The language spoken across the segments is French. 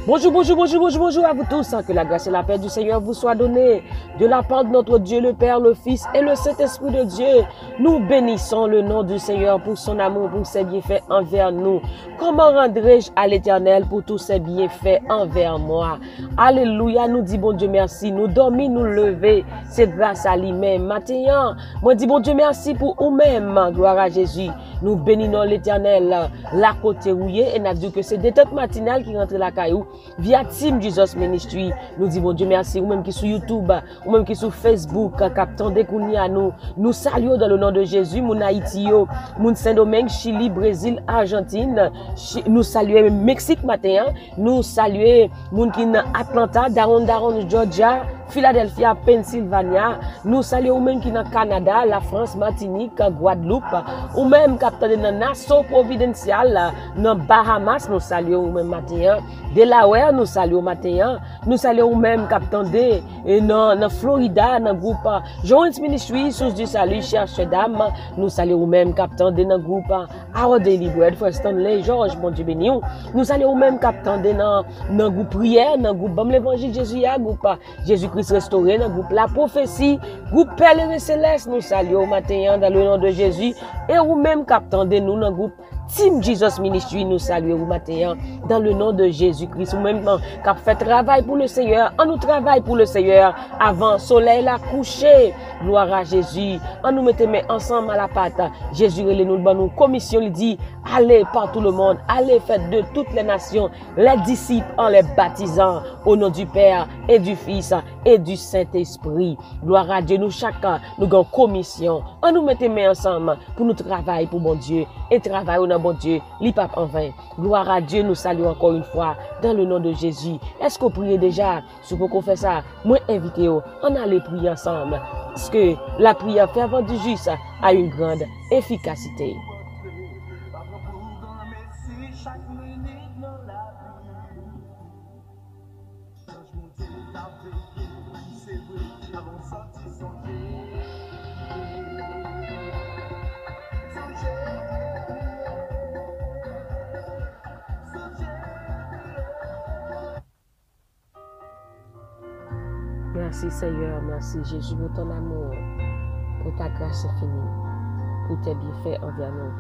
Bonjour, bonjour, bonjour, bonjour, bonjour à vous tous. Que la grâce et la paix du Seigneur vous soient données de la part de notre Dieu, le Père, le Fils et le Saint-Esprit de Dieu. Nous bénissons le nom du Seigneur pour son amour, pour ses bienfaits envers nous. Comment rendrai-je à l'Éternel pour tous ses bienfaits envers moi? Alléluia, nous dit bon Dieu merci. Nous dormir, nous lever, c'est grâce à lui-même. Maintenant, moi dis bon Dieu merci pour vous-même. Gloire à Jésus. Nous bénissons l'Éternel, la côté rouillée, et nous dit que c'est détente matinale qui rentre la caillou via Team Jesus Ministry. Nous disons bon Dieu merci, ou même qui sur YouTube, ou même qui sur Facebook, captant des à nous. Nous saluons dans le nom de Jésus, mon Haïti, mon Saint-Domingue, Chili, Brésil, Argentine. Nous saluons Mexique matin, nous saluons mon qui Atlanta, Daron, Georgia, Philadelphia, Pennsylvania. Nous saluons même qui dans Canada, la France, Martinique, Guadeloupe, ou même capteur dans Nassau Providencial, dans Bahamas, nous saluons même matin. Delaware, nous saluons matin. Nous saluons même capteur dans Florida, dans le groupe Joint Ministry, source du salut, cherche dame. Nous saluons même capteur dans le groupe Our Daily Bread, Frère Stanley, Georges, bon Dieu béni. Nous saluons même capteur dans le groupe prière, dans le groupe Bam l'Évangile Jésus, groupe Jésus-Christ restauré, dans le groupe La Prophétie, groupe Pèlerin Céleste, nous saluons matin dans le nom de Jésus. Et ou même capteur de nous dans le groupe Team Jesus Ministry, nous saluons matin dans le nom de Jésus-Christ. Ou même qui fait travail pour le Seigneur, on nous travaille pour le Seigneur avant soleil la coucher. Gloire à Jésus. On nous mettons ensemble à la pâte. Jésus nous donne une commission, il dit allez par tout le monde, allez faites de toutes les nations les disciples en les baptisant au nom du Père et du Fils et du Saint-Esprit. Gloire à Dieu, nous chacun nous avons commission. On nous mettons ensemble pour nous travailler pour mon Dieu et travailler au nom bon Dieu, li pape en vain. Gloire à Dieu, nous saluons encore une fois dans le nom de Jésus. Est-ce que vous priez déjà? Si vous faites ça, moi invitez-vous, on allait prier ensemble. Parce que la prière fervente du juste a une grande efficacité. Merci Seigneur, merci Jésus pour ton amour, pour ta grâce infinie, pour tes bienfaits envers nous.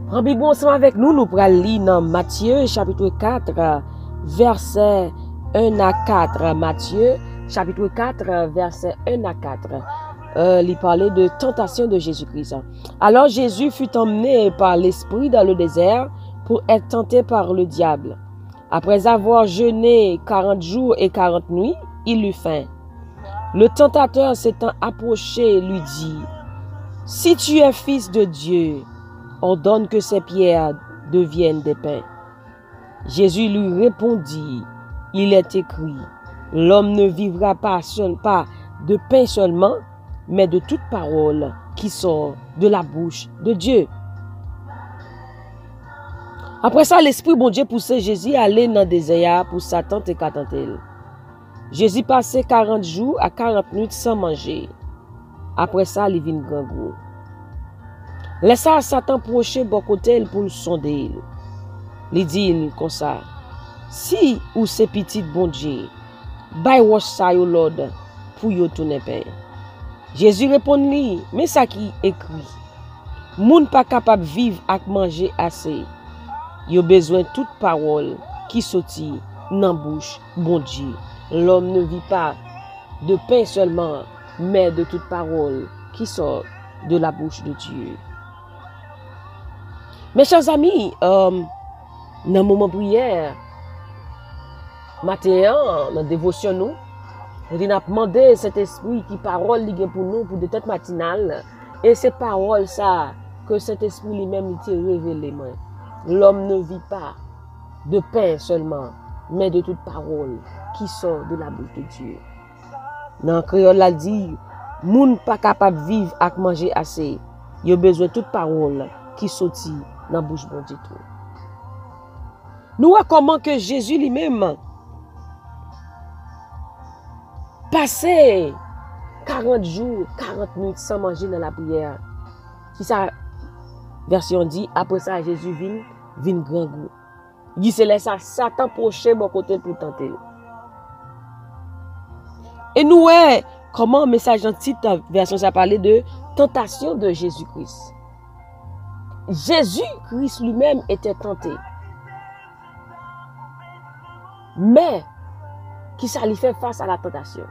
Prends Bible ensemble avec nous, nous pourrons lire dans Matthieu chapitre 4, verset 1 à 4. Matthieu, chapitre 4, verset 1 à 4. Il parlait de tentation de Jésus-Christ. Alors Jésus fut emmené par l'Esprit dans le désert pour être tenté par le diable. Après avoir jeûné 40 jours et 40 nuits, il eut faim. Le tentateur s'étant approché lui dit, « Si tu es fils de Dieu, ordonne que ces pierres deviennent des pains. » Jésus lui répondit, il est écrit, l'homme ne vivra pas de pain seulement, mais de toute parole qui sort de la bouche de Dieu. Après ça, l'Esprit bon Dieu poussait Jésus à aller dans le désert pour Satan et tenter. Jésus passait 40 jours à 40 minutes sans manger. Après ça, il vint grand gros. Laissa Satan procher bon côté pour le sonder. Il dit comme ça. Si ou c'est petit bon Dieu, bay wash sa yo Lord pour yo tourner pain. Jésus répondit, mais ça qui écrit, moun pas capable vivre avec manger assez. Yo besoin toute parole qui sorti dans bouche bon Dieu. L'homme ne vit pas de pain seulement, mais de toute parole qui sort de la bouche de Dieu. Mes chers amis, dans le moment de prière, matin, dans la dévotion, nous avons demandé cet esprit qui parole pour nous pour des têtes matinales. Et cette parole, ça, que cet esprit lui-même était révélé. L'homme ne vit pas de pain seulement, mais de toute parole qui sort de la bouche de Dieu. Dans le créole, il dit, moun pas capable de vivre avec manger assez. Il a besoin de toute parole qui sortit dans la bouche de Dieu. Nous voyons comment que Jésus lui-même passait 40 jours, 40 minutes sans manger dans la prière. Si ça, version dit, après ça, Jésus vient grand goût. Il dit, c'est là ça, Satan proche mon côté pour tenter. Et nous voyons comment, message en titre, version ça parlait de tentation de Jésus-Christ. Jésus-Christ lui-même était tenté. Mais, qui ça lui fait face à la tentation?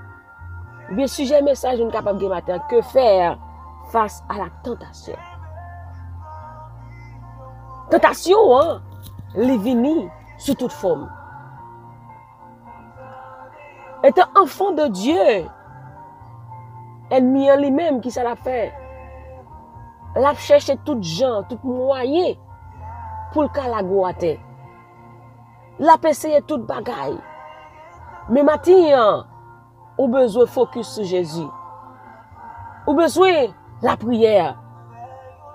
Bien, sujet message, nous sommes capables de matin, que faire face à la tentation? Tentation, hein, les vini sous toute forme. Étant enfant de Dieu, ennemi en lui-même, qui ça l'a fait? L'a cherché tout gens, tout moyen pour le cas la goûter. L'a essayé tout bagaille. Mais maintenant, on a besoin de focus sur Jésus. On a besoin de la prière.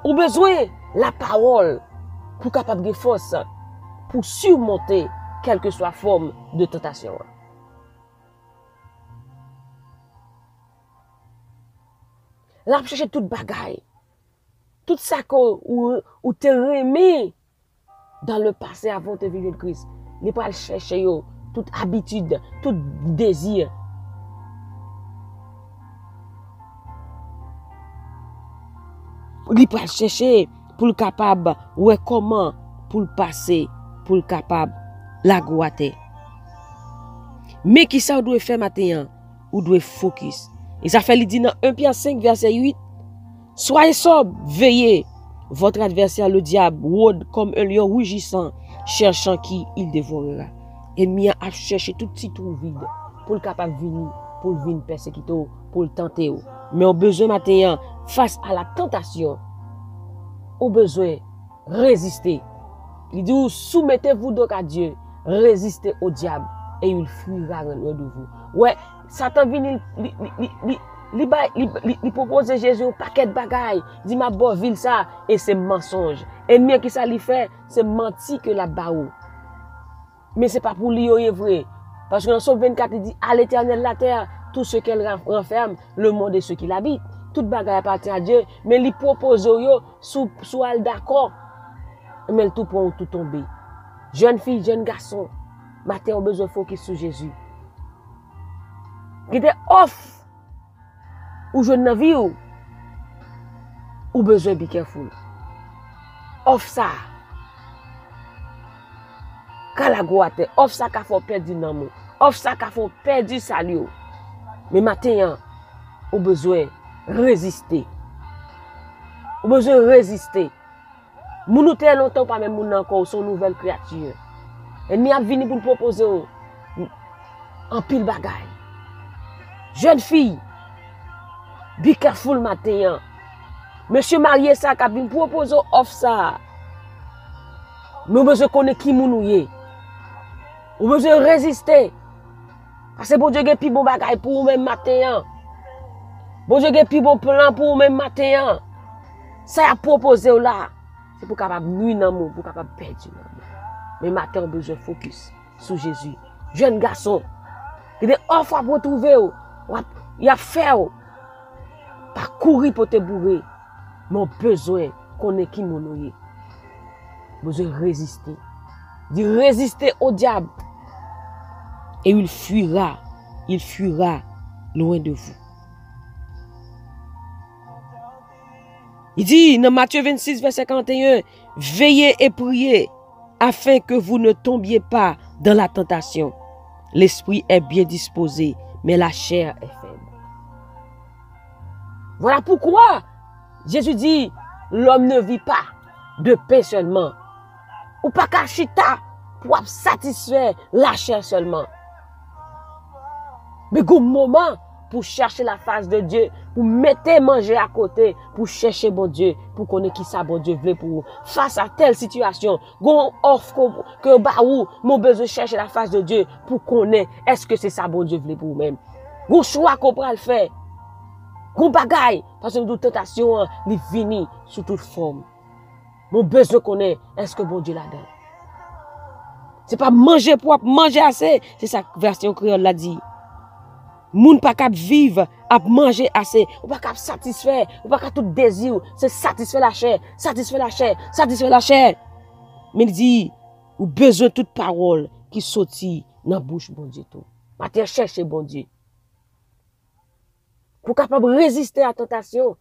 On a besoin de la parole pour capable de force pour surmonter quelle que soit la forme de tentation. L'a cherché toute bagaille. Tout ça ou te remis dans le passé avant de venir de Christ. Il pas chercher toute habitude, tout désir. Il pas chercher pour le capable ouais comment pour le passer, pour le capable la goûter. Mais qui ça doit faire maintenant? Ou doit focus. Et ça fait il dit dans 1 Pierre 5 verset 8. Soyez sobre, veillez. Votre adversaire, le diable, rôde comme un lion rugissant, cherchant qui il dévorera. Ennemi a cherché tout petit trou vide pour le capable venir, pour le venir persécuter, pour le tenter. Mais au besoin maintenant, face à la tentation, au besoin résister. Il dit, soumettez-vous donc à Dieu, résistez au diable et il fuira loin de vous. Ouais, Satan vient il propose Jésus un paquet de bagailles. Il dit ma bonne ville ça et c'est mensonge. Ennemi qui ça lui fait, c'est menti que la baou. Mais c'est pas pour lui est vrai. Parce que dans Somme 24 il dit à l'Éternel la terre, tout ce qu'elle renferme, le monde et ceux qui l'habitent. Toute bagaille appartient à Dieu, mais il propose yo sous al d'accord. Mais le tout pour tout tomber. Jeune fille, jeune garçon, matin on besoin de focus sur Jésus. Qui était off ou je n'ai vu ou besoin de be careful. Off ça. Kalagoate, off ça qu'a fait perdre nan mou. Off ça qu'a fait perdre salut. Mais maintenant, ou besoin résister. Ou besoin résister. Moun te longtemps pas même moun encore son nouvelle créature. Et ni a vini pour proposer en pile bagaille. Jeune fille, be careful matin. Monsieur marié ça qu'a vinn proposer offre ça. Mais besoin connaître qui moun ou yé. Ou besoin résister. Parce que bon Dieu gen pi bon bagaille pour ou même matin. Bon Dieu gen pi bon plan pour ou même matin. Ça a proposé là. C'est pour capable nuire dans moun, pour capable perdre dans moun. Mais matin on besoin focus sur Jésus. Jeune garçon, il est offre pour trouver il a fait pas courir pour te bourrer. Mon besoin connaître qui moun ou yé. Besoin résister. De résister au diable. Et il fuira loin de vous. Il dit dans Matthieu 26, verset 51, veillez et priez afin que vous ne tombiez pas dans la tentation. L'esprit est bien disposé, mais la chair est faible. Voilà pourquoi Jésus dit, l'homme ne vit pas de pain seulement. Ou pas kachita pour satisfaire la chair seulement. Mais au moment pour chercher la face de Dieu, pour mettre manger à côté, pour chercher bon Dieu, pour connaître qui ça bon Dieu veut pour vous. Face à telle situation, gon offre que bah ou mon besoin de chercher la face de Dieu pour connaître est-ce que c'est ça bon Dieu veut pour vous-même. Gon choix qu'on peut le faire. Gon bagaille parce que toute tentation li vini sous toute forme. Mon besoin connaît est-ce que bon Dieu l'a donné. C'est pas manger pour manger assez. C'est ça version créole l'a dit. Moun pas cap vivre à manger assez. Ou pas cap satisfaire. Ou pas cap tout désir. C'est satisfaire la chair. Satisfaire la chair. Satisfaire la chair. Mais il dit, ou besoin de toute parole qui sortit dans la bouche bon Dieu tout. Matin chercher bon Dieu. Pour capable résister à la tentation.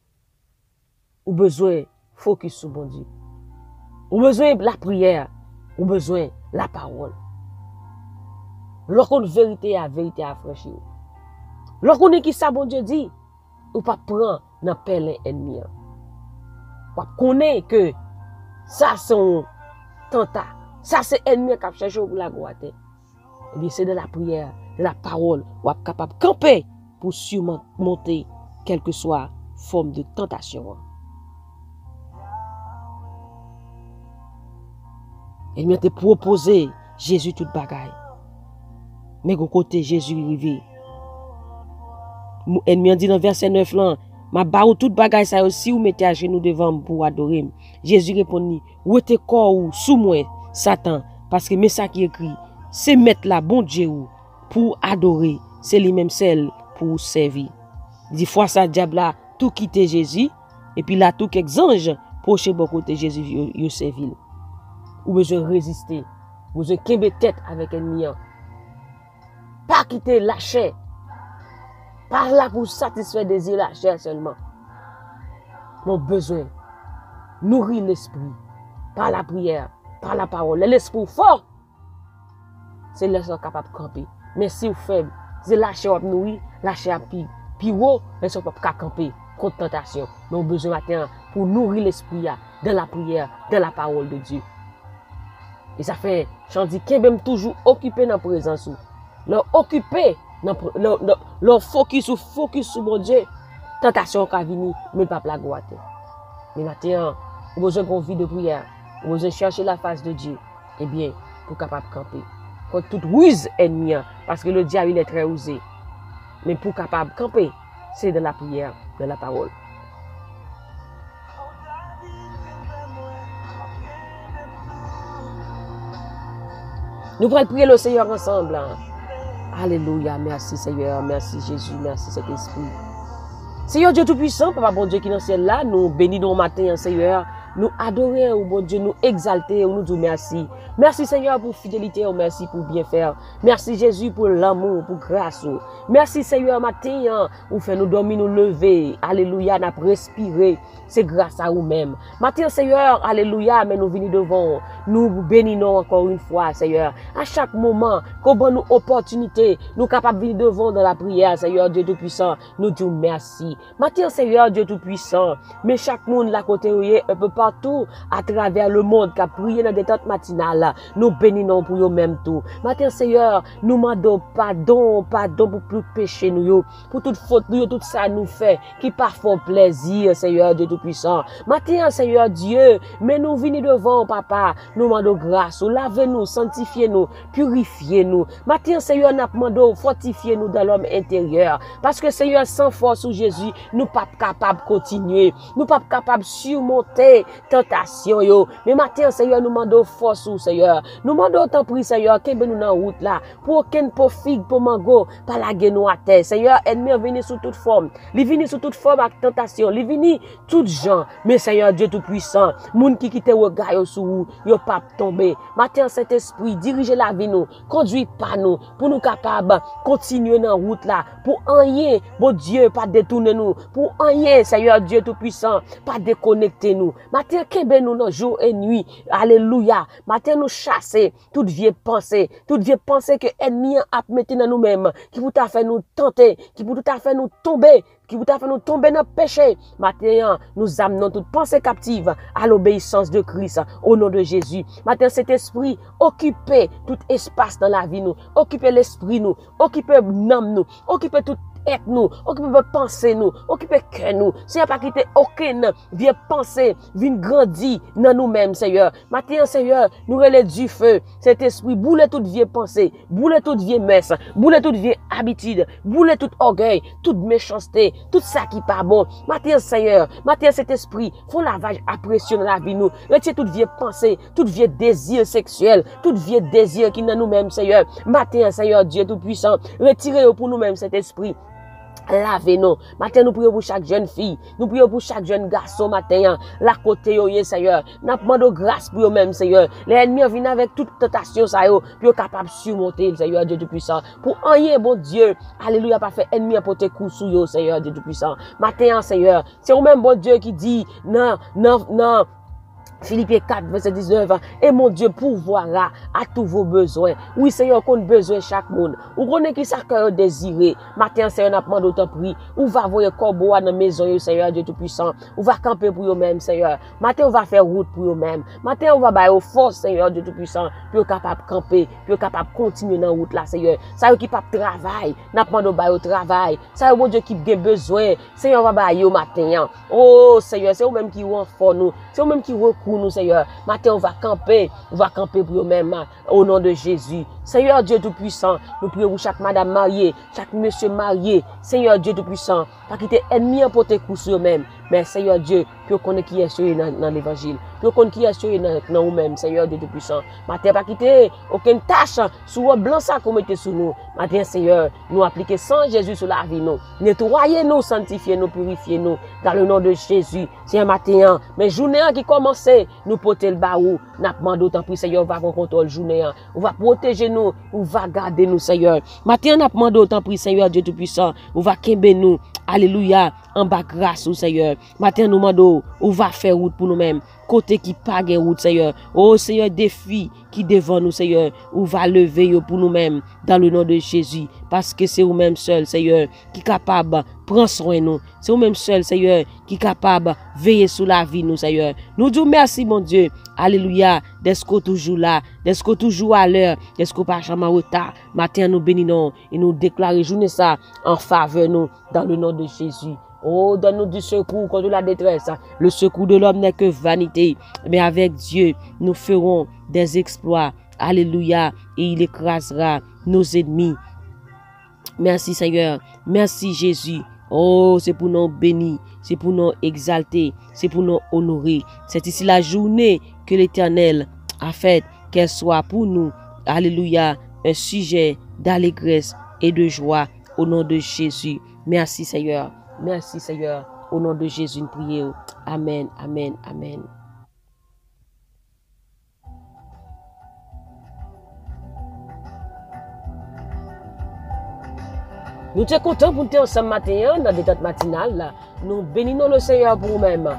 Ou besoin focus sur bon Dieu. Ou besoin de la prière. Ou besoin de la parole. Lorsqu'on vérité à franchir. Lorsqu'on est qui ça bon Dieu dit, ou pas prendre dans pelle ennemi. Ou connaît que ça c'est tenta, ça c'est ennemi qui a cherché pour la droite. Eh bien c'est de la prière, de la parole, ou capable de camper pour surmonter quelle que soit forme de tentation. Il m'a proposé Jésus toute bagaille. Mais au côté Jésus arrivé. Ennemi dit dans verset 9 là, ma barre toute bagaille ça aussi ou mettez à genoux devant pour adorer. Jésus répondit, ou tes corps ou sous moi Satan parce que mais ça qui écrit, c'est mettre là bon Dieu pour adorer, c'est lui-même celle pour servir. Dit fois ça diable là tout quitter Jésus et puis là tout quelques anges proche bon côté Jésus yo servir. Ou besoin résister, ou besoin kembe tête avec ennemi. Pas quitter la chair. Pas là pour satisfaire des désirs la chair seulement. Mon besoin nourrir l'esprit par la prière, par la parole. L'esprit fort, c'est l'esprit capable de camper. Mais si vous faible, c'est la chair à nourrir, la chair à pire, mais ça ne peut pas camper contre tentation. Mais on a besoin maintenant pour nourrir l'esprit dans la prière, dans la parole de Dieu. Et ça fait, j'en dis qu'il même toujours occupé dans la présence. Leur occupé, leur focus sur mon Dieu. Tentation qui venir, mais pas la droite. Mais maintenant, on a besoin qu'on vit de prière. On a besoin de chercher la face de Dieu. Eh bien, pour capable camper. Contre toute ruse ennemie, parce que le diable il est très rusé. Mais pour capable camper, c'est de la prière, de la parole. Nous pourrons prier le Seigneur ensemble. Alléluia, merci Seigneur, merci Jésus, merci Saint-Esprit. Seigneur Dieu Tout-Puissant, Papa bon Dieu qui est dans le ciel là, nous bénissons matin, Seigneur. Nous adorons, bon Dieu, nous exalter, nous disons merci. Merci Seigneur pour fidélité, merci pour bien faire. Merci Jésus pour l'amour, pour grâce. Merci Seigneur matin, vous fait nous dormir, nous lever. Alléluia, nous respirer. C'est grâce à vous-même. Matin Seigneur, alléluia, mais nous venons devant. Nous bénissons encore une fois, Seigneur. À chaque moment, qu'on donne nous opportunité, nous capables de venir devant dans la prière, Seigneur Dieu Tout-Puissant. Nous disons merci. Matin Seigneur Dieu Tout-Puissant, mais chaque monde là côté un peu partout à travers le monde qui a prié dans des détente matinale, nous bénissons pour eux-mêmes tout. Matin Seigneur, nous demandons pardon pour tout péché nous, pour toute faute nous, tout ça nous fait qui parfois plaisir, Seigneur Dieu Tout-Puissant. Matin Seigneur Dieu, mais nous venons devant Papa, nous demandons grâce, lavez-nous, sanctifiez-nous, purifiez-nous. Matin Seigneur, nous demandons fortifiez-nous dans l'homme intérieur, parce que Seigneur, sans force ou Jésus, nous pas capables de continuer, nous pas capables de surmonter tentation yo. Mais matin Seigneur, nous demandons force ou Seigneur. Nous demandons tant prix Seigneur, qu'est nous dans route là pour aucun pour figue pour mango pas la nous à terre. Seigneur, ennemi venir sous toute forme. Il vient sous toute forme avec tentation. Il vient tout gens. Mais Seigneur Dieu tout puissant, monde qui quitte regard yo sous vous, yo pas tomber. Matin cet esprit dirige la vie nous, conduit pas nous pour nous capable continuer dans route là pour rien, bon Dieu, pas détourner nous, pour rien Seigneur Dieu tout puissant, pas déconnecter nous. Matin kembe nous dans jour et nuit. Alléluia. Matin nous chasser toute vieille pensée que ennemi a mettre dans nous-mêmes, qui vous a fait nous tenter, qui vous a fait nous tomber, qui vous a fait nous tomber dans le péché. Matin, nous amenons toute pensée captive à l'obéissance de Christ au nom de Jésus. Matin, cet esprit occupez tout espace dans la vie nous, occupez l'esprit nous, occupez l'âme nous, occupez toute être nous, occuper penser nous, occuper cœur nous. Seigneur, pas quitter aucune vieille pensée, vient grandir dans nous-mêmes, Seigneur. Maintenant, Seigneur, nous relève du feu, cet esprit, boule toute vieille pensée, boule toute vieille messe, boule toute vieille habitude, boule tout orgueil, toute méchanceté, tout ça qui pas bon. Maintenant, Seigneur, maintenant, cet esprit, font lavage apprécié dans la vie nous. Retire toute vieille pensée, toute vieille désir sexuel, toute vieille désir qui est dans nous-mêmes, Seigneur. Maintenant, Seigneur Dieu Tout-Puissant, retirez pour nous-mêmes cet esprit. Lavez-nous. Matin, nous prions pour chaque jeune fille. Nous prions pour chaque jeune garçon matin. La côté, Seigneur. Nous demandons grâce pour eux-mêmes, Seigneur. Les ennemis viennent avec toute tentation, ça y est. Puis, capable de surmonter, Seigneur Dieu Tout-Puissant. Pour rien, bon Dieu. Alléluia, pas fait ennemi à porter coup sur eux, Seigneur Dieu Tout-Puissant. Matin, Seigneur. C'est au-même bon Dieu qui dit, non. Philippiens 4, verset 19, et mon Dieu pourvoira à tous vos besoins. Oui, Seigneur, qu'on a besoin chaque monde. Ou qu'on est qui ça que désiré. Matin, Seigneur, n'a pas d'autant prix. Ou va voir corbeau dans la maison, Seigneur Dieu Tout-Puissant. Ou va camper pour eux-mêmes, Seigneur. Matin, on va faire route pour eux-mêmes. Matin, on va bailler aux forces, Seigneur Dieu Tout-Puissant, pour capable de camper, pour capable de continuer dans la route là, Seigneur. Ça qui pas travail, n'a pas de bailler au travail. Ça bon Dieu qui a besoin. Seigneur, on va bailler au matin. Oh, Seigneur, c'est eux-mêmes qui renforcent nous. C'est eux-mêmes qui recourent nous, Seigneur. Matin, on va camper pour eux-mêmes, au nom de Jésus. Seigneur Dieu Tout-Puissant, nous prions pour chaque madame mariée, chaque monsieur marié. Seigneur Dieu Tout-Puissant, pas quitter ennemi en porter coup sur eux-mêmes. Mais Seigneur Dieu, puis qu'on est qui est sur dans l'évangile. Puis qu'on qui est sur dans nous-mêmes, Seigneur Dieu Tout-Puissant. Matin, pas quitter aucune tâche sur le blanc ça qu'on mette sur nous. Matin, Seigneur, nous appliquer sans Jésus sur la vie nous. Nettoyez-nous, sanctifiez-nous, purifiez-nous dans le nom de Jésus. C'est un matin, mais journée qui commence, nous porter le baou. N'a pas d'autant plus, Seigneur, on va contrôler journée. On va protéger nous, on va garder nous, Seigneur. Matin, n'a pas d'autant plus, Seigneur Dieu Tout-Puissant. On va kembe nous. Alléluia. En bas grâce au Seigneur. Matin, nous demandons, on va faire route pour nous-mêmes. Côté qui pas de route, Seigneur. Oh, Seigneur, défi qui devant nous, Seigneur. On va lever pour nous-mêmes dans le nom de Jésus. Parce que c'est vous-même seul, Seigneur, qui est capable de prendre soin de nous. C'est vous-même seul, Seigneur, qui est capable de veiller sur la vie, nous, Seigneur. Nous disons merci, mon Dieu. Alléluia. D'être toujours là. D'être toujours à l'heure. D'être pas jamais en retard. Matin, nous bénissons et nous déclarons journée ça en faveur nous dans le nom de Jésus. Oh, donne-nous du secours contre la détresse. Le secours de l'homme n'est que vanité. Mais avec Dieu, nous ferons des exploits. Alléluia. Et il écrasera nos ennemis. Merci Seigneur. Merci Jésus. Oh, c'est pour nous bénir. C'est pour nous exalter. C'est pour nous honorer. C'est ici la journée que l'Éternel a faite. Qu'elle soit pour nous. Alléluia. Un sujet d'allégresse et de joie au nom de Jésus. Merci Seigneur. Merci Seigneur. Au nom de Jésus, nous prions. Amen, amen, amen. Nous sommes contents pour nous ensemble matin, dans des temps matinales. Nous bénissons le Seigneur pour nous-mêmes.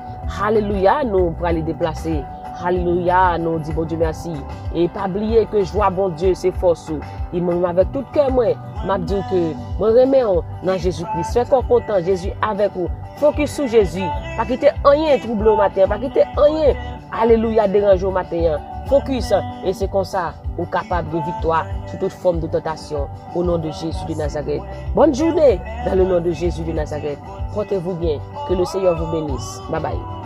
Alléluia, nous pour aller déplacer. Alléluia, nous disons bon Dieu merci. Et pas oublier que je vois bon Dieu, c'est force. Il m'a avec tout cœur, moi, m'a dit que moi remets dans Jésus-Christ. Soyez content, Jésus avec vous. Focus sur Jésus. Pas quitter rien trouble au matin, pas quitter rien. Alléluia, déranger au matin. Focus. Et c'est comme ça, on est capable de victoire sur toute forme de tentation. Au nom de Jésus de Nazareth. Bonne journée dans le nom de Jésus de Nazareth. Portez-vous bien. Que le Seigneur vous bénisse. Bye bye.